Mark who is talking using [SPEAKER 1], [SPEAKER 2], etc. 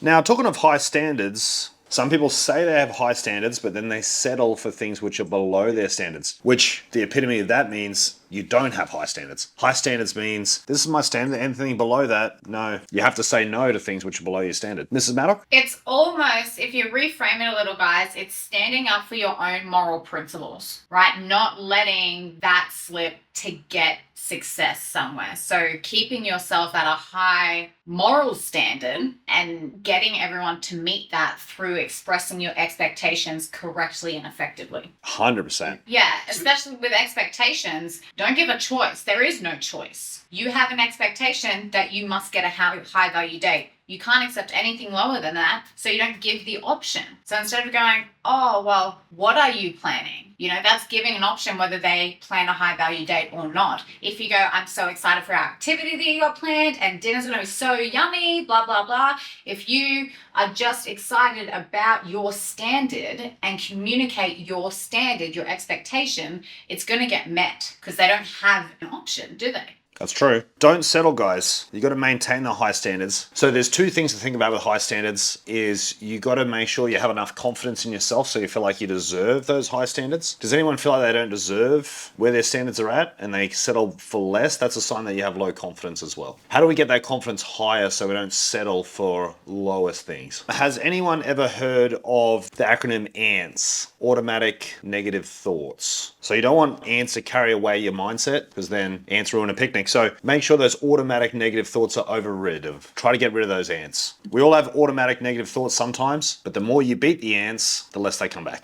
[SPEAKER 1] Now, talking of high standards, some people say they have high standards, but then they settle for things which are below their standards, which the epitome of that means you don't have high standards. High standards means this is my standard, anything below that, no. You have to say no to things which are below your standard. Mrs. Maddock?
[SPEAKER 2] It's almost, if you reframe it a little, guys, it's standing up for your own moral principles, right? Not letting that slip to get success somewhere. So keeping yourself at a high moral standard and getting everyone to meet that through expressing your expectations correctly and effectively.
[SPEAKER 1] 100%.
[SPEAKER 2] Yeah, especially with expectations, don't give a choice. There is no choice. You have an expectation that you must get a high value date. You can't accept anything lower than that, so you don't give the option. So instead of going, oh, well, what are you planning? That's giving an option whether they plan a high value date or not. If you go, I'm so excited for our activity that you got planned and dinner's going to be so yummy, blah, blah, blah. If you are just excited about your standard and communicate your standard, your expectation, it's going to get met because they don't have an option, do they?
[SPEAKER 1] That's true. Don't settle, guys. You got to maintain the high standards. So there's two things to think about with high standards is you got to make sure you have enough confidence in yourself so you feel like you deserve those high standards. Does anyone feel like they don't deserve where their standards are at and they settle for less? That's a sign that you have low confidence as well. How do we get that confidence higher so we don't settle for lowest things? Has anyone ever heard of the acronym ANTS? Automatic Negative Thoughts. So you don't want ants to carry away your mindset because then ants ruin a picnic. So make sure those automatic negative thoughts are overridden. Try to get rid of those ants. We all have automatic negative thoughts sometimes, but the more you beat the ants, the less they come back.